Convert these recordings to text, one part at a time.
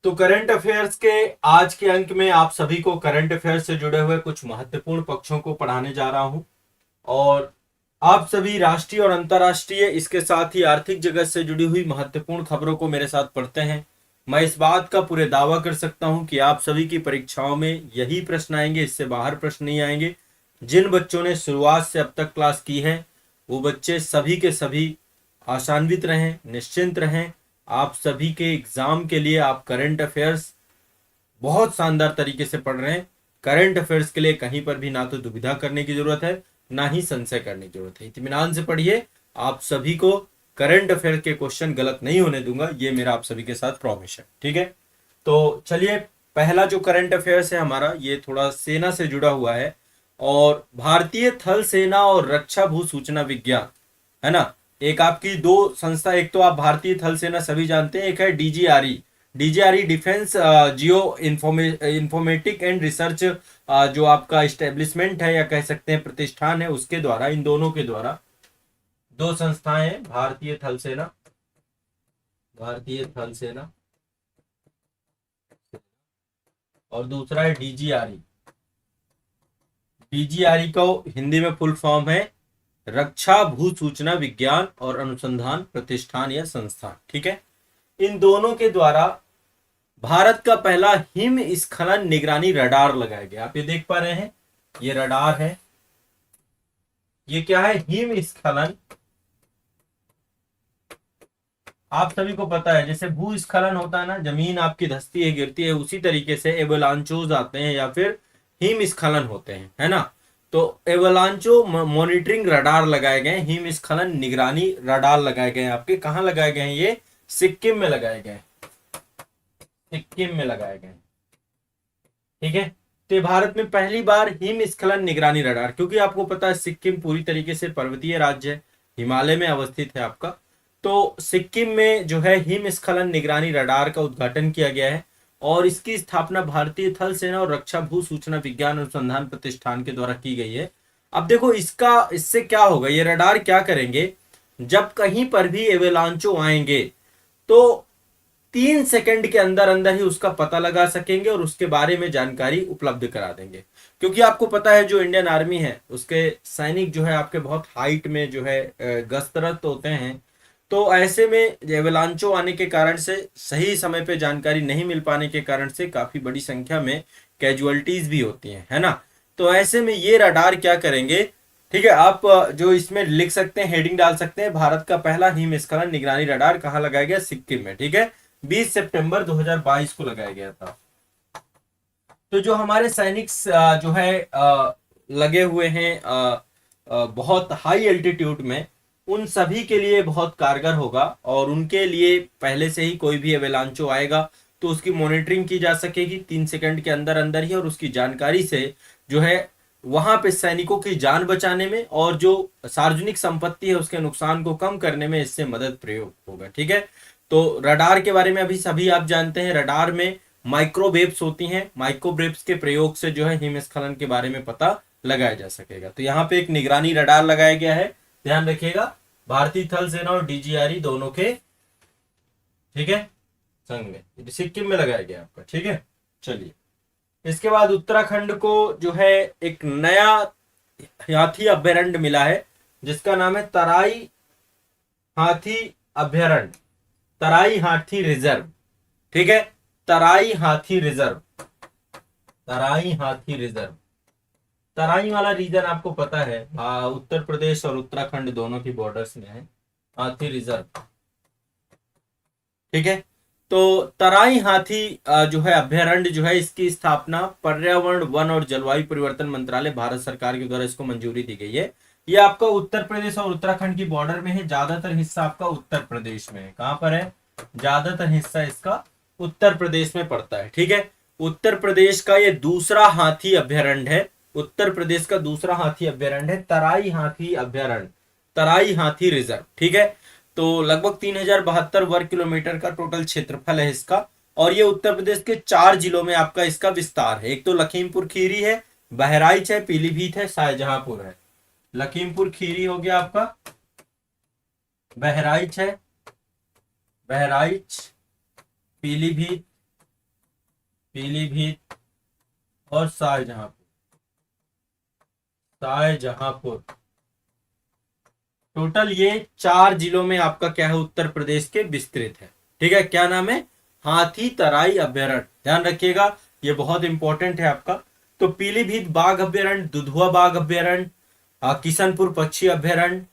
तो current affairs के आज के अंक में आप सभी को करंट अफेयर्स से जुड़े हुए कुछ महत्वपूर्ण पक्षों को पढ़ाने जा रहा हूं। और आप सभी राष्ट्रीय और अंतर्राष्ट्रीय, इसके साथ ही आर्थिक जगत से जुड़ी हुई महत्वपूर्ण खबरों को मेरे साथ पढ़ते हैं। मैं इस बात का पूरे दावा कर सकता हूं कि आप सभी की परीक्षाओं में यही प्रश्न आएंगे, इससे बाहर प्रश्न नहीं आएंगे। जिन बच्चों ने शुरुआत से अब तक क्लास की है वो बच्चे सभी के सभी आशान्वित रहें, निश्चिंत रहें। आप सभी के एग्जाम के लिए आप करंट अफेयर्स बहुत शानदार तरीके से पढ़ रहे हैं। करंट अफेयर्स के लिए कहीं पर भी ना तो दुविधा करने की जरूरत है, ना ही संशय करने की जरूरत है। इत्मीनान से पढ़िए। आप सभी को करंट अफेयर के क्वेश्चन गलत नहीं होने दूंगा, ये मेरा आप सभी के साथ प्रॉमिस है। ठीक है, तो चलिए, पहला जो करंट अफेयर्स है हमारा, ये थोड़ा सेना से जुड़ा हुआ है। और भारतीय थल सेना और रक्षा भू सूचना विज्ञान, है ना, एक आपकी दो संस्था। एक तो आप भारतीय थल सेना सभी जानते हैं, एक है DGRE, DGRE defence geo informatic and research, जो आपका इस्टेब्लिशमेंट है या कह सकते हैं प्रतिष्ठान है, उसके द्वारा, इन दोनों के द्वारा दो संस्थाएं हैं। भारतीय थल सेना, भारतीय थल सेना, और दूसरा है डीजीआरई। डीजीआरई को हिंदी में फुल फॉर्म है रक्षा भू सूचना विज्ञान और अनुसंधान प्रतिष्ठान या संस्थान। ठीक है, इन दोनों के द्वारा भारत का पहला हिम स्खलन निगरानी रडार लगाया गया। आप ये देख पा रहे हैं, ये रडार है। ये क्या है? हिम स्खलन। आप सभी को पता है, जैसे भूस्खलन होता है ना, जमीन आपकी धंसती है, गिरती है, उसी तरीके से एवलांचोज आते हैं या फिर हिमस्खलन होते हैं, है ना। तो एवलांचो मॉनिटरिंग रडार लगाए गए, हिमस्खलन निगरानी रडार लगाए गए। आपके कहाँ लगाए गए हैं? ये सिक्किम में लगाए गए, सिक्किम में लगाए गए। ठीक है, तो भारत में पहली बार हिमस्खलन निगरानी रडार, क्योंकि आपको पता है सिक्किम पूरी तरीके से पर्वतीय राज्य है, हिमालय में अवस्थित है आपका। तो सिक्किम में जो है हिमस्खलन निगरानी रडार का उद्घाटन किया गया है। और इसकी स्थापना भारतीय थल सेना और रक्षा भू सूचना विज्ञान अनुसंधान प्रतिष्ठान के द्वारा की गई है। अब देखो इसका, इससे क्या होगा, ये रडार क्या करेंगे, जब कहीं पर भी एवेलांचो आएंगे तो 3 सेकंड के अंदर अंदर ही उसका पता लगा सकेंगे और उसके बारे में जानकारी उपलब्ध करा देंगे। क्योंकि आपको पता है जो इंडियन आर्मी है उसके सैनिक जो है आपके बहुत हाइट में जो है गश्तरत होते हैं। तो ऐसे में एवलांचो आने के कारण से, सही समय पे जानकारी नहीं मिल पाने के कारण से काफी बड़ी संख्या में कैजुअलिटीज भी होती हैं, है ना। तो ऐसे में ये रडार क्या करेंगे, ठीक है, आप जो इसमें लिख सकते हैं, हेडिंग डाल सकते हैं, भारत का पहला हिमस्खलन निगरानी रडार कहाँ लगाया गया? सिक्किम में। ठीक है, 20 सितंबर 2022 को लगाया गया था। तो जो हमारे सैनिक जो है लगे हुए हैं बहुत हाई एल्टीट्यूड में, उन सभी के लिए बहुत कारगर होगा। और उनके लिए पहले से ही कोई भी एवेलांचो आएगा तो उसकी मॉनिटरिंग की जा सकेगी 3 सेकंड के अंदर अंदर ही, और उसकी जानकारी से जो है वहां पे सैनिकों की जान बचाने में और जो सार्वजनिक संपत्ति है उसके नुकसान को कम करने में इससे मदद प्रयोग होगा। ठीक है, तो रडार के बारे में अभी सभी आप जानते हैं, रडार में माइक्रोवेव्स होती हैं, माइक्रोवेव्स के प्रयोग से जो है हिमस्खलन के बारे में पता लगाया जा सकेगा। तो यहाँ पे एक निगरानी रडार लगाया गया है, ध्यान रखिएगा, भारतीय थल सेना और डीजीआरई दोनों के, ठीक है, संग में, सिक्किम में लगाया गया आपका। ठीक है, चलिए, इसके बाद उत्तराखंड को जो है एक नया हाथी अभ्यारण्य मिला है जिसका नाम है तराई हाथी अभ्यारण्य, तराई हाथी रिजर्व। ठीक है, तराई हाथी रिजर्व, तराई हाथी रिजर्व। तराई वाला रीजन आपको पता है, उत्तर प्रदेश और उत्तराखंड दोनों की बॉर्डर्स में है हाथी रिजर्व। ठीक है, तो तराई हाथी जो है अभ्यारण्य जो है, इसकी स्थापना पर्यावरण वन और जलवायु परिवर्तन मंत्रालय भारत सरकार के द्वारा इसको मंजूरी दी गई है। ये आपका उत्तर प्रदेश और उत्तराखंड की बॉर्डर में है, ज्यादातर हिस्सा आपका उत्तर प्रदेश में है। कहां पर है? ज्यादातर हिस्सा इसका उत्तर प्रदेश में पड़ता है। ठीक है, उत्तर प्रदेश का ये दूसरा हाथी अभ्यारण्य है, उत्तर प्रदेश का दूसरा हाथी अभ्यारण्य है तराई हाथी अभ्यारण्य, तराई हाथी रिजर्व। ठीक है, तो लगभग 3072 वर्ग किलोमीटर का टोटल क्षेत्रफल है इसका। और ये उत्तर प्रदेश के 4 जिलों में आपका इसका विस्तार है। एक तो लखीमपुर खीरी है, बहराइच है, पीलीभीत है, शाहजहांपुर है। लखीमपुर खीरी हो गया आपका, बहराइच है, बहराइच, पीलीभीत पीलीभीत और शाहजहांपुर। टोटल ये 4 जिलों में आपका क्या है, उत्तर प्रदेश के विस्तृत है। ठीक है, क्या नाम है, हाथी तराई अभ्यारण्य, ध्यान रखिएगा ये बहुत इंपॉर्टेंट है आपका। तो पीलीभीत बाघ अभ्यारण्य, दुधवा बाघ अभ्यारण्य, किशनपुर पक्षी अभ्यारण्य,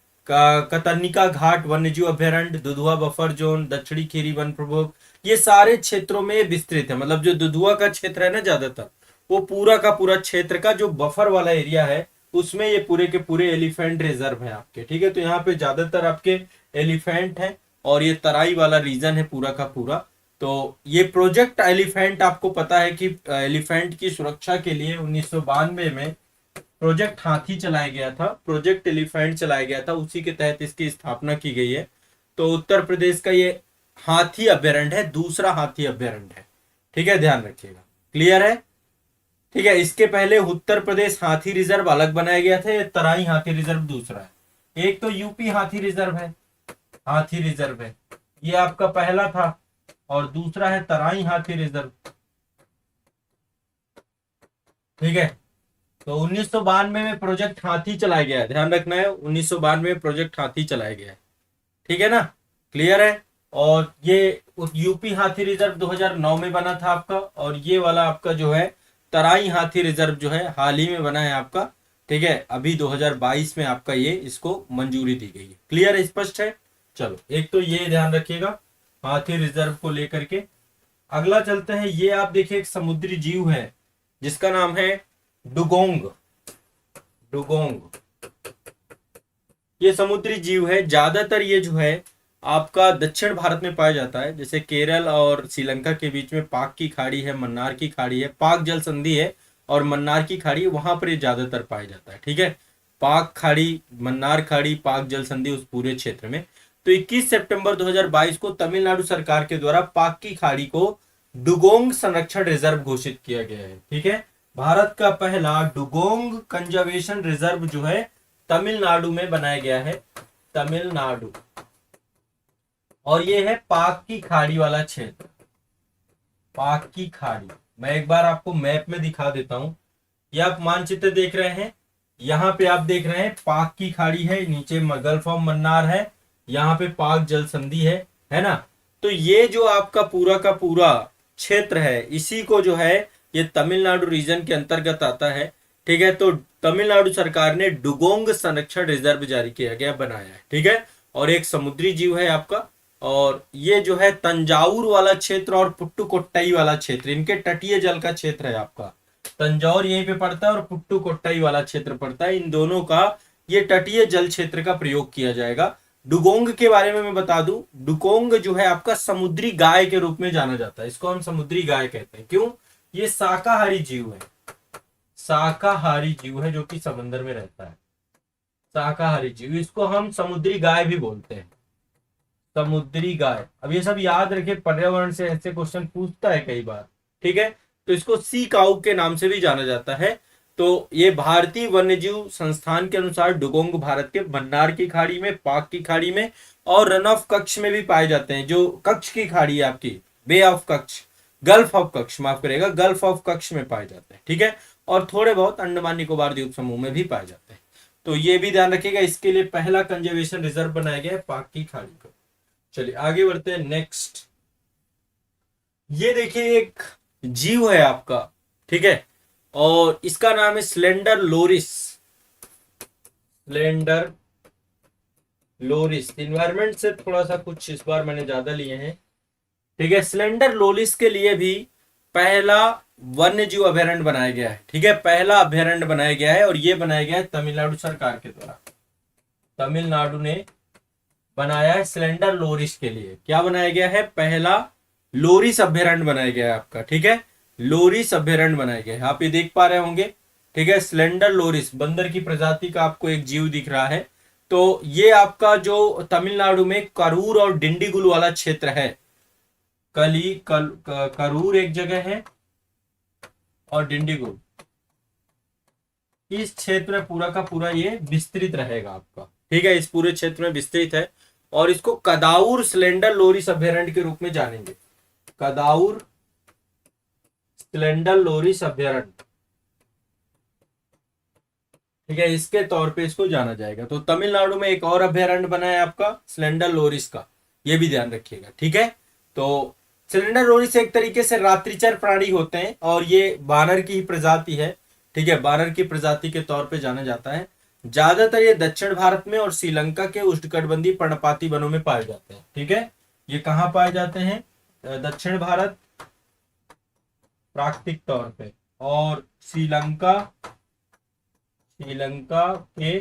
कतर्निका घाट वन्यजीव अभ्यारण्य, दुधवा बफर जोन, दक्षिणी खीरी वन प्रभोग, ये सारे क्षेत्रों में विस्तृत है। मतलब जो दुधवा का क्षेत्र है ना, ज्यादातर वो पूरा का पूरा क्षेत्र का जो बफर वाला एरिया है उसमें ये पूरे के पूरे एलिफेंट रिजर्व है आपके। ठीक है, तो यहाँ पे ज्यादातर आपके एलिफेंट है और ये तराई वाला रीजन है पूरा का पूरा। तो ये प्रोजेक्ट एलिफेंट, आपको पता है कि एलिफेंट की सुरक्षा के लिए 1992 में प्रोजेक्ट हाथी चलाया गया था, प्रोजेक्ट एलिफेंट चलाया गया था, उसी के तहत इसकी स्थापना की गई है। तो उत्तर प्रदेश का ये हाथी अभ्यारण्य है, दूसरा हाथी अभ्यारण्य है। ठीक है, ध्यान रखिएगा, क्लियर है। ठीक है, इसके पहले उत्तर प्रदेश हाथी रिजर्व अलग बनाया गया था, ये तराई हाथी रिजर्व दूसरा है। एक तो यूपी हाथी रिजर्व है, हाथी रिजर्व है, ये आपका पहला था, और दूसरा है तराई हाथी रिजर्व। ठीक है, तो 1992 में प्रोजेक्ट हाथी चलाया गया है, ध्यान रखना है, 1992 में प्रोजेक्ट हाथी चलाया गया है। ठीक है ना, क्लियर है। और ये यूपी हाथी रिजर्व 2009 में बना था आपका, और ये वाला आपका जो है तराई हाथी रिजर्व जो है हाल ही में बना है आपका। ठीक है, अभी 2022 में आपका ये इसको मंजूरी दी गई है। क्लियर है, स्पष्ट है। चलो, एक तो ये ध्यान रखिएगा हाथी रिजर्व को लेकर के। अगला चलते हैं, ये आप देखिए एक समुद्री जीव है जिसका नाम है डुगोंग। डुगोंग ये समुद्री जीव है, ज्यादातर ये जो है आपका दक्षिण भारत में पाया जाता है, जैसे केरल और श्रीलंका के बीच में पाक की खाड़ी है, मन्नार की खाड़ी है, पाक जल संधि है और मन्नार की खाड़ी है, वहां पर ये ज्यादातर पाया जाता है। ठीक है, पाक खाड़ी, मन्नार खाड़ी, पाक जल संधि, उस पूरे क्षेत्र में। तो 21 सितंबर 2022 को तमिलनाडु सरकार के द्वारा पाक की खाड़ी को डुगोंग संरक्षण रिजर्व घोषित किया गया है। ठीक है, भारत का पहला डुगोंग कंजर्वेशन रिजर्व जो है तमिलनाडु में बनाया गया है, तमिलनाडु। और ये है पाक की खाड़ी वाला क्षेत्र, पाक की खाड़ी। मैं एक बार आपको मैप में दिखा देता हूं, ये आप मानचित्र देख रहे हैं, यहाँ पे आप देख रहे हैं पाक की खाड़ी है, नीचे गल्फ ऑफ मन्नार है, यहाँ पे पाक जल संधि है ना। तो ये जो आपका पूरा का पूरा क्षेत्र है, इसी को जो है ये तमिलनाडु रीजन के अंतर्गत आता है। ठीक है, तो तमिलनाडु सरकार ने डुगोंग संरक्षण रिजर्व जारी किया गया, बनाया है। ठीक है, और एक समुद्री जीव है आपका, और ये जो है तंजाउर वाला क्षेत्र और पुट्टुकोट्टई वाला क्षेत्र, इनके तटीय जल का क्षेत्र है आपका। तंजौर यहीं पे पड़ता है और पुट्टुकोट्टई वाला क्षेत्र पड़ता है, इन दोनों का ये तटीय जल क्षेत्र का प्रयोग किया जाएगा। डुगोंग के बारे में मैं बता दूं, डुगोंग जो है आपका समुद्री गाय के रूप में जाना जाता है, इसको हम समुद्री गाय कहते हैं। क्यों? ये शाकाहारी जीव है, शाकाहारी जीव है जो कि समंदर में रहता है, शाकाहारी जीव, इसको हम समुद्री गाय भी बोलते हैं, समुद्री गाय। अब ये सब याद रखे, पर्यावरण से ऐसे क्वेश्चन पूछता है कई बार। ठीक है, तो इसको सी काऊ के नाम से भी जाना जाता है। तो ये भारतीय वन्यजीव संस्थान के अनुसार डुगोंग भारत के मन्नार की खाड़ी में, पाक की खाड़ी में और रन ऑफ कच्छ में भी पाए जाते हैं। जो कच्छ की खाड़ी है आपकी, bay of Kutch, gulf of Kutch, माफ करेगा, गल्फ ऑफ कच्छ में पाए जाते हैं। ठीक है, और थोड़े बहुत अंडमान निकोबार द्वीप समूह में भी पाए जाते हैं। तो ये भी ध्यान रखिएगा, इसके लिए पहला कंजर्वेशन रिजर्व बनाया गया है पाक की खाड़ी को। चलिए आगे बढ़ते हैं, नेक्स्ट। ये देखिए एक जीव है आपका, ठीक है, और इसका नाम है slender loris. Slender loris, environment से थोड़ा सा कुछ इस बार मैंने ज्यादा लिए हैं। ठीक है, स्लेंडर लोरिस के लिए भी पहला वन्य जीव अभयारण्य बनाया गया है। ठीक है, पहला अभयारण्य बनाया गया है और ये बनाया गया है तमिलनाडु सरकार के द्वारा। तमिलनाडु ने बनाया है स्लेंडर लोरिस के लिए। क्या बनाया गया है? पहला लोरिस अभयारण्य बनाया गया है आपका। ठीक है, लोरिस अभयारण्य बनाया गया है, आप ये देख पा रहे होंगे। ठीक है, स्लेंडर लोरिस बंदर की प्रजाति का आपको एक जीव दिख रहा है। तो ये आपका जो तमिलनाडु में करूर और डिंडीगुल वाला क्षेत्र है, करूर एक जगह है और डिंडीगुल, इस क्षेत्र में पूरा का पूरा ये विस्तृत रहेगा आपका। ठीक है, इस पूरे क्षेत्र में विस्तृत है और इसको कदाउर स्लेंडर लोरिस अभयारण्य के रूप में जानेंगे। कदाउर स्लेंडर लोरिस अभयारण्य, ठीक है, इसके तौर पे इसको जाना जाएगा। तो तमिलनाडु में एक और अभयारण्य बना है आपका स्लेंडर लोरिस का, ये भी ध्यान रखिएगा, ठीक है। तो स्लेंडर लोरिस एक तरीके से रात्रिचर प्राणी होते हैं और ये बानर की ही प्रजाति है, ठीक है, बानर की प्रजाति के तौर पे जाना जाता है। ज्यादातर ये दक्षिण भारत में और श्रीलंका के उष्णकटिबंधीय पर्णपाती वनों में पाए जाते हैं, ठीक है। ये कहाँ पाए जाते हैं? दक्षिण भारत प्राकृतिक तौर पे, और श्रीलंका, श्रीलंका के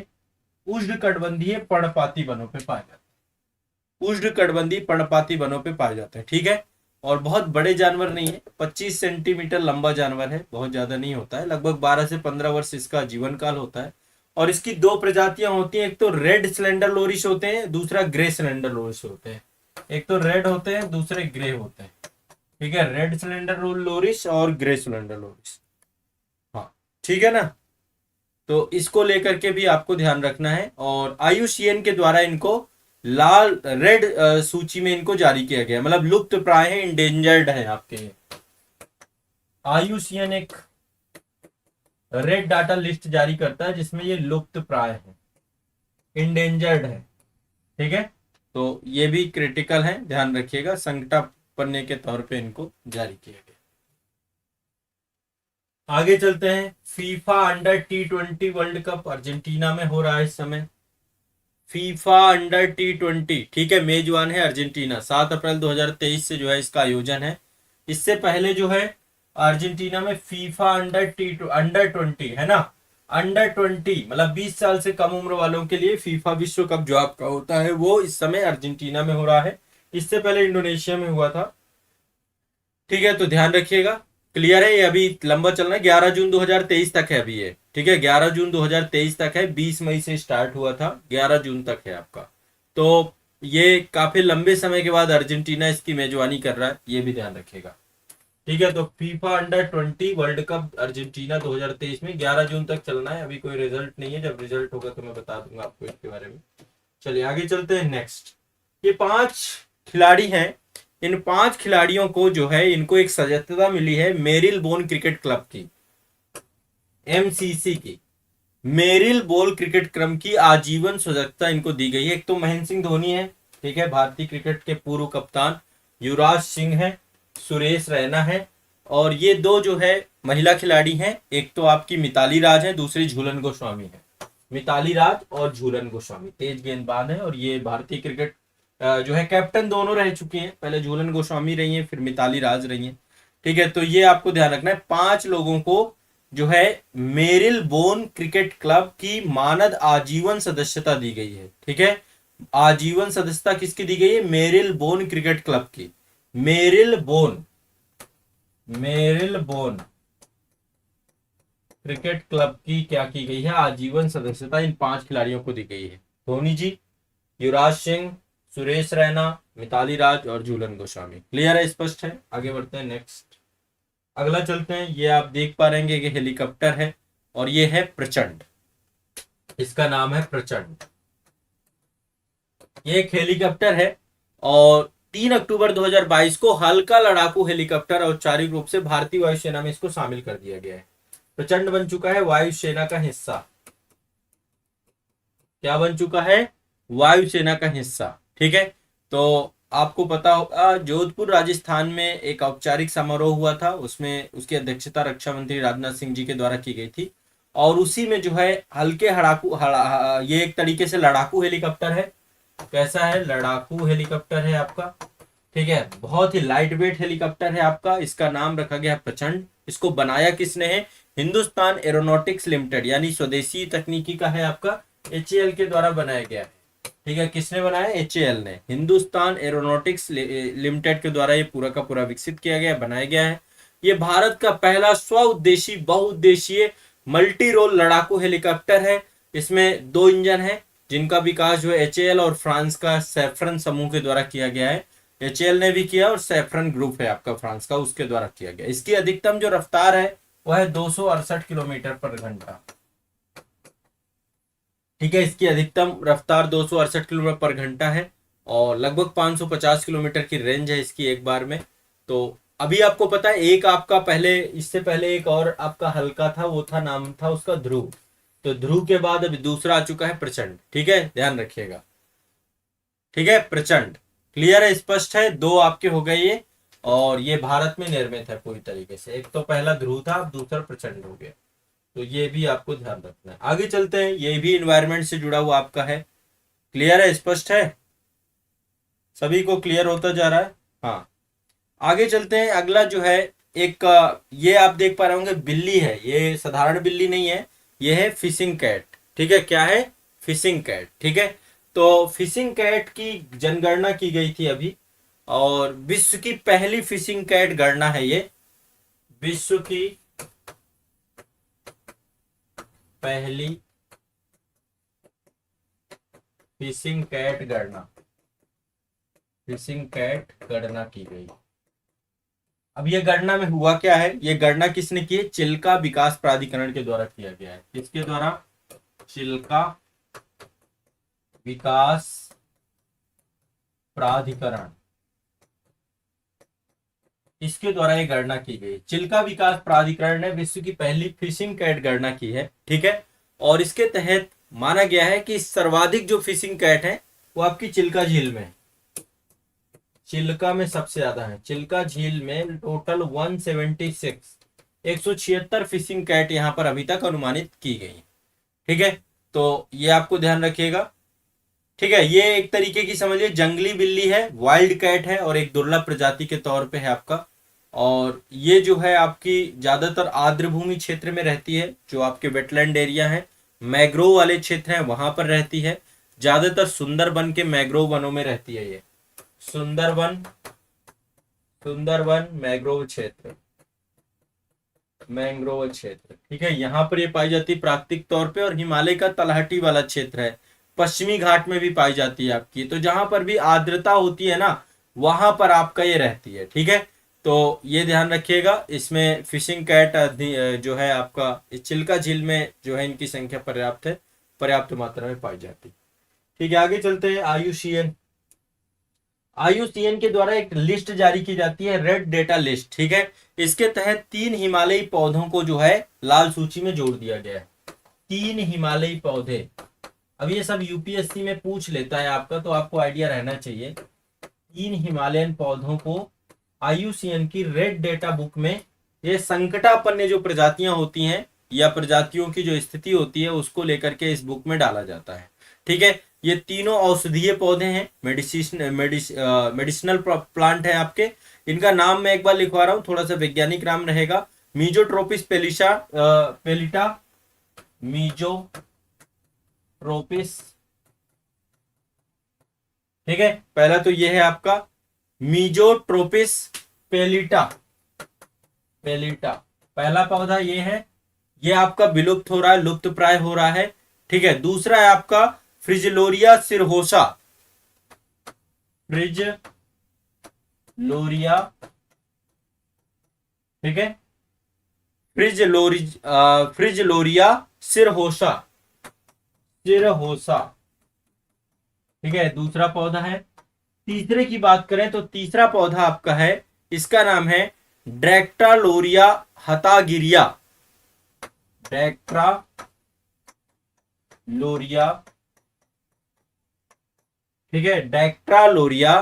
उष्णकटिबंधीय पर्णपाती वनों पे पाए जाते हैं, उष्णकटिबंधीय पर्णपाती वनों पे पाए जाते हैं, ठीक है। और बहुत बड़े जानवर नहीं है, 25 सेंटीमीटर लंबा जानवर है, बहुत ज्यादा नहीं होता है, लगभग 12 से 15 वर्ष इसका जीवन काल होता है। और इसकी दो प्रजातियां होती हैं, एक तो रेड स्लेंडर लोरिस होते हैं, दूसरा ग्रे स्लेंडर लोरिस होते हैं। एक तो रेड होते हैं, दूसरे ग्रे होते हैं, ठीक है, रेड स्लेंडर लोरिस और ग्रे स्लेंडर लोरिस, हाँ, ठीक है ना। तो इसको लेकर के भी आपको ध्यान रखना है। और IUCN के द्वारा इनको लाल रेड सूची में इनको जारी किया गया, मतलब लुप्त प्राय है, इंडेंजर्ड है आपके। IUCN एक रेड डाटा लिस्ट जारी करता है जिसमें ये लुप्त प्राय है, इंडेंजर्ड है, ठीक है। तो ये भी क्रिटिकल है, ध्यान रखिएगा, संकटापन्न के तौर पे इनको जारी किया गया। आगे चलते हैं। FIFA under T20 world cup Argentina में हो रहा है इस समय। फीफा अंडर T20, ठीक है, मेजबान है अर्जेंटीना। 7 अप्रैल 2023 से जो है इसका आयोजन है। इससे पहले जो है अर्जेंटीना में फीफा अंडर 20 है ना, अंडर 20 मतलब 20 साल से कम उम्र वालों के लिए फीफा विश्व कप जो आपका होता है वो इस समय अर्जेंटीना में हो रहा है। इससे पहले इंडोनेशिया में हुआ था, ठीक है। तो ध्यान रखिएगा, क्लियर है, ये अभी लंबा चलना है, 11 जून 2023 तक है अभी ये, ठीक है, 11 जून 2023 तक है, 20 मई से स्टार्ट हुआ था, 11 जून तक है आपका। तो ये काफी लंबे समय के बाद अर्जेंटीना इसकी मेजबानी कर रहा है, ये भी ध्यान रखिएगा, ठीक है। तो FIFA under 20 world cup Argentina 2023 में 11 जून तक चलना है। अभी कोई रिजल्ट नहीं है, जब रिजल्ट होगा तो मैं बता दूंगा आपको इसके बारे में। चलिए आगे चलते हैं नेक्स्ट। ये 5 खिलाड़ी हैं, इन 5 खिलाड़ियों को जो है इनको एक सदस्यता मिली है मेरिल बोन क्रिकेट क्लब की, MCC की, मेरिल बोन क्रिकेट क्लब की आजीवन सदस्यता इनको दी गई है। एक तो महेंद्र सिंह धोनी है, ठीक है, भारतीय क्रिकेट के पूर्व कप्तान, युवराज सिंह है, सुरेश रैना है, और ये दो जो है महिला खिलाड़ी हैं, एक तो आपकी मिताली राज है, दूसरी झूलन गोस्वामी है। मिताली राज और झूलन गोस्वामी तेज गेंदबाज है, और ये भारतीय क्रिकेट जो है कैप्टन दोनों रह चुकी हैं, पहले झूलन गोस्वामी रही हैं, फिर मिताली राज रही हैं, ठीक है। तो ये आपको ध्यान रखना है, 5 लोगों को जो है मेरिल बोन क्रिकेट क्लब की मानद आजीवन सदस्यता दी गई है, ठीक है। आजीवन सदस्यता किसकी दी गई है? मेरिल बोन क्रिकेट क्लब की, मेरिल बोन क्रिकेट क्लब की क्या की गई है? आजीवन सदस्यता इन 5 खिलाड़ियों को दी गई है, धोनी जी, युवराज सिंह, सुरेश रैना, मिताली राज और झूलन गोस्वामी। क्लियर है, स्पष्ट है? आगे बढ़ते हैं नेक्स्ट, अगला चलते हैं। ये आप देख पा रहे हैं कि हेलीकॉप्टर है, और ये है प्रचंड, इसका नाम है प्रचंड। ये एक हेलीकॉप्टर है, और 3 अक्टूबर 2022 को हल्का लड़ाकू हेलीकॉप्टर औपचारिक रूप से भारतीय वायुसेना में इसको शामिल कर दिया गया है। प्रचंड बन चुका है वायुसेना का हिस्सा। क्या बन चुका है? वायुसेना का हिस्सा, ठीक है। तो आपको पता होगा जोधपुर राजस्थान में एक औपचारिक समारोह हुआ था, उसमें उसकी अध्यक्षता रक्षा मंत्री राजनाथ सिंह जी के द्वारा की गई थी, और उसी में जो है हल्के ये एक तरीके से लड़ाकू हेलीकॉप्टर है। कैसा है? लड़ाकू हेलीकॉप्टर है आपका, ठीक है, बहुत ही लाइट वेट हेलीकॉप्टर है आपका। इसका नाम रखा गया प्रचंड। इसको बनाया किसने है? हिंदुस्तान एरोनॉटिक्स लिमिटेड, यानी स्वदेशी तकनीकी का है आपका, HAL के द्वारा बनाया गया है, ठीक है। किसने बनाया? HAL ने, हिंदुस्तान एरोनॉटिक्स लिमिटेड के द्वारा ये पूरा का पूरा विकसित किया गया, बनाया गया है। ये भारत का पहला स्वउद्देशीय बहुउद्देशीय मल्टी रोल लड़ाकू हेलीकॉप्टर है। इसमें 2 इंजन है, जिनका विकास जो है HAL और फ्रांस का सैफरन समूह के द्वारा किया गया है। HAL ने भी किया, और सैफरन ग्रुप है आपका फ्रांस का, उसके द्वारा किया गया। इसकी अधिकतम जो रफ्तार है वह है 268 किलोमीटर पर घंटा, ठीक है। इसकी अधिकतम रफ्तार 268 किलोमीटर पर घंटा है, और लगभग 550 किलोमीटर की रेंज है इसकी एक बार में। तो अभी आपको पता है एक आपका पहले, इससे पहले एक और आपका हल्का था, वो था, नाम था उसका ध्रुव। तो ध्रुव के बाद अभी दूसरा आ चुका है प्रचंड। ठीक है, ध्यान रखिएगा। ठीक है, प्रचंड। क्लियर है, स्पष्ट है, दो आपके हो गए ये। और ये भारत में निर्मित है पूरी तरीके से। एक तो पहला ध्रुव था, अब दूसरा प्रचंड हो गया। तो ये भी आपको ध्यान रखना है। आगे चलते हैं, ये भी इन्वायरमेंट से जुड़ा हुआ आपका है। क्लियर है, स्पष्ट है, सभी को क्लियर होता जा रहा है। हाँ, आगे चलते हैं। अगला जो है एक ये आप देख पा रहे होंगे, बिल्ली है। ये साधारण बिल्ली नहीं है, ये है फिशिंग कैट। ठीक है, क्या है? Fishing cat. ठीक है, तो फिशिंग कैट की जनगणना की गई थी अभी, और विश्व की पहली फिशिंग कैट गणना है ये। विश्व की पहली फिशिंग कैट गणना, फिशिंग कैट गणना की गई। अब ये गणना में हुआ क्या है? ये गणना किसने की है? चिल्का विकास प्राधिकरण के द्वारा किया गया है। किसके द्वारा? चिल्का विकास प्राधिकरण, इसके द्वारा ये गणना की गई। चिल्का विकास प्राधिकरण ने विश्व की पहली फिशिंग कैट गणना की है। ठीक है, और इसके तहत माना गया है कि सर्वाधिक जो फिशिंग कैट है वो आपकी चिल्का झील में है। चिल्का में सबसे ज्यादा है। चिल्का झील में टोटल 176, 176 फिशिंग कैट यहां पर अभी तक अनुमानित की गई। ठीक है, तो ये आपको ध्यान रखिएगा। ठीक है, ये एक तरीके की समझिए जंगली बिल्ली है, वाइल्ड कैट है, और एक दुर्लभ प्रजाति के तौर पे है आपका। और ये जो है आपकी ज्यादातर आर्द्र भूमि क्षेत्र में रहती है, जो आपके वेटलैंड एरिया है, मैग्रोव वाले क्षेत्र हैं वहां पर रहती है। ज्यादातर सुंदरबन के मैग्रोव वनों में रहती है ये। सुंदरबन, सुंदरबन मैग्रोव क्षेत्र, मैंग्रोव क्षेत्र। ठीक है, यहाँ पर ये पाई जाती है प्राकृतिक तौर पे, और हिमालय का तलहटी वाला क्षेत्र है, पश्चिमी घाट में भी पाई जाती है आपकी। तो जहां पर भी आर्द्रता होती है ना, वहां पर आपका ये रहती है। ठीक है, तो ये ध्यान रखिएगा। इसमें फिशिंग कैट जो है आपका इस चिल्का झील में जो है इनकी संख्या पर्याप्त है, पर्याप्त मात्रा में पाई जाती है। ठीक है, आगे चलते हैं। आयुसीएन, आयुसीएन के द्वारा एक लिस्ट जारी की जाती है, रेड डेटा लिस्ट। ठीक है, इसके तहत 3 हिमालयी पौधों को जो है लाल सूची में जोड़ दिया गया है। 3 हिमालयी पौधे। अब ये सब यूपीएससी में पूछ लेता है आपका, तो आपको आइडिया रहना चाहिए। 3 हिमालयन पौधों को आयुसीएन की रेड डेटा बुक में, ये संकटापन्न जो प्रजातियां होती हैं या प्रजातियों की जो स्थिति होती है उसको लेकर के इस बुक में डाला जाता है। ठीक है, ये तीनों औषधीय पौधे हैं, मेडिसिनल प्लांट है आपके। इनका नाम मैं एक बार लिखवा रहा हूं, थोड़ा सा वैज्ञानिक नाम रहेगा। मीजोट्रोपिस पेलिटा, मीजोट्रोपिस। ठीक है, पहला तो ये है आपका मीजोट्रोपिस पेलिटा, पेलिटा पहला पौधा ये है। ये आपका विलुप्त हो रहा है, लुप्त प्राय हो रहा है। ठीक है, दूसरा है आपका फ्रिजलोरिया सिरहोसा, फ्रिजलोरिया। ठीक है, फ्रिजलोरिया सिरहोसा, सिरहोसा। ठीक है, दूसरा पौधा है। तीसरे की बात करें तो तीसरा पौधा आपका है, इसका नाम है ड्रैक्टालोरिया हतागिरिया, ड्रैक्टालोरिया। ठीक है, ड्रैक्टालोरिया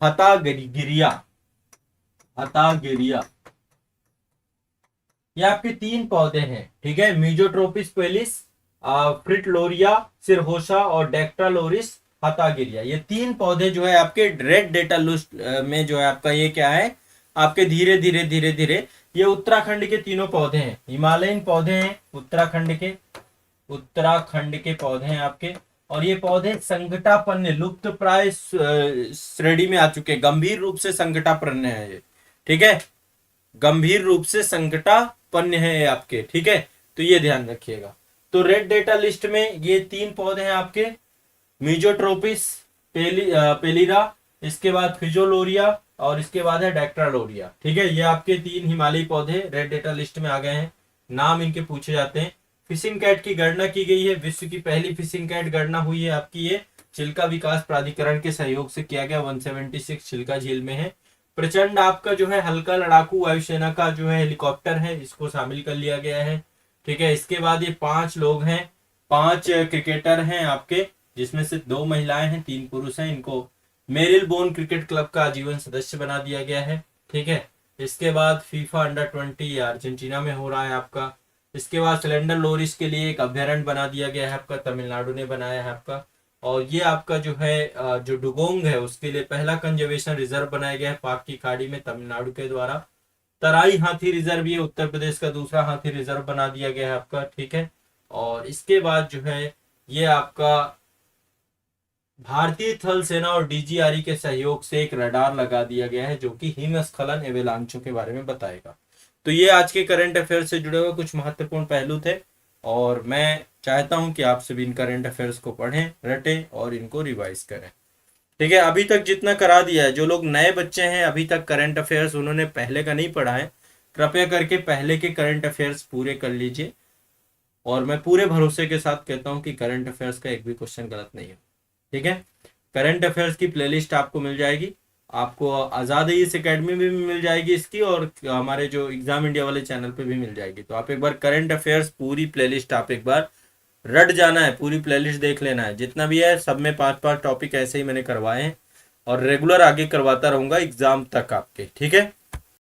हतागिरिया, हतागिरिया। ये आपके 3 पौधे हैं। ठीक है, मीजोट्रोपिस पेलिस, फ्रिटलोरिया सिरहोसा और डेक्टालोरिस हतागिरिया। ये 3 पौधे जो है आपके रेड डेटा लिस्ट में जो है आपका ये क्या है, आपके धीरे धीरे धीरे धीरे ये उत्तराखंड के तीनों पौधे हैं, हिमालयन पौधे हैं, उत्तराखंड के, उत्तराखंड के पौधे हैं आपके। और ये पौधे संकटापन्न, लुप्त प्राय श्रेणी में आ चुके, गंभीर रूप से संकटापन्न है ये। ठीक है, गंभीर रूप से संकटापन्न है आपके। ठीक है, तो ये ध्यान रखिएगा। तो रेड डेटा लिस्ट में ये 3 पौधे हैं आपके, मीजोट्रोपिस पेलिरा, इसके बाद फिजोलोरिया, और इसके बाद है डेक्टालोरिया। ठीक है, ये आपके 3 हिमालयी पौधे रेड डेटा लिस्ट में आ गए हैं, नाम इनके पूछे जाते हैं। फिशिंग कैट की गणना की गई है, विश्व की पहली फिशिंग कैट गणना हुई है आपकी, ये चिल्का विकास प्राधिकरण के सहयोग से किया गया, 176 चिल्का झील में है। प्रचंड आपका जो है हल्का लड़ाकू वायुसेना का जो है हेलीकॉप्टर है, इसको शामिल कर लिया गया है। ठीक है, इसके बाद ये 5 लोग हैं, 5 क्रिकेटर हैं आपके, जिसमें से 2 महिलाएं हैं, 3 पुरुष हैं। इनको मेरिल बोन क्रिकेट क्लब का आजीवन सदस्य बना दिया गया है। ठीक है, इसके बाद फीफा अंडर 20 अर्जेंटीना में हो रहा है आपका। इसके बाद सिलेंडर लोरिस के लिए एक अभ्यारण्य बना दिया गया है आपका, तमिलनाडु ने बनाया है आपका। और ये आपका जो है जो डुगोंग है उसके लिए पहला कंजर्वेशन रिजर्व बनाया गया है पाक की खाड़ी में तमिलनाडु के द्वारा। तराई हाथी रिजर्व ये उत्तर प्रदेश का दूसरा हाथी रिजर्व बना दिया गया है आपका। ठीक है, और इसके बाद जो है ये आपका भारतीय थल सेना और डीजीआरई के सहयोग से एक रडार लगा दिया गया है जो कि हिमस्खलन एवेलांचो के बारे में बताएगा। तो ये आज के करंट अफेयर से जुड़े हुए कुछ महत्वपूर्ण पहलू थे, और मैं चाहता हूं कि आप सभी इन करंट अफेयर्स को पढ़ें, रटें और इनको रिवाइज करें। ठीक है, अभी तक जितना करा दिया है, जो लोग नए बच्चे हैं अभी तक करंट अफेयर्स उन्होंने पहले का नहीं पढ़ा है, कृपया करके पहले के करंट अफेयर्स पूरे कर लीजिए। और मैं पूरे भरोसे के साथ कहता हूं कि करंट अफेयर्स का एक भी क्वेश्चन गलत नहीं है। ठीक है, करंट अफेयर्स की प्लेलिस्ट आपको मिल जाएगी, आपको आज़ाद है इस अकेडमी में भी मिल जाएगी इसकी, और हमारे जो एग्जाम इंडिया वाले चैनल पे भी मिल जाएगी। तो आप एक बार करंट अफेयर्स पूरी प्लेलिस्ट आप एक बार रट जाना है, पूरी प्लेलिस्ट देख लेना है, जितना भी है सब में 5-5 टॉपिक ऐसे ही मैंने करवाए हैं और रेगुलर आगे करवाता रहूंगा एग्जाम तक आपके। ठीक है,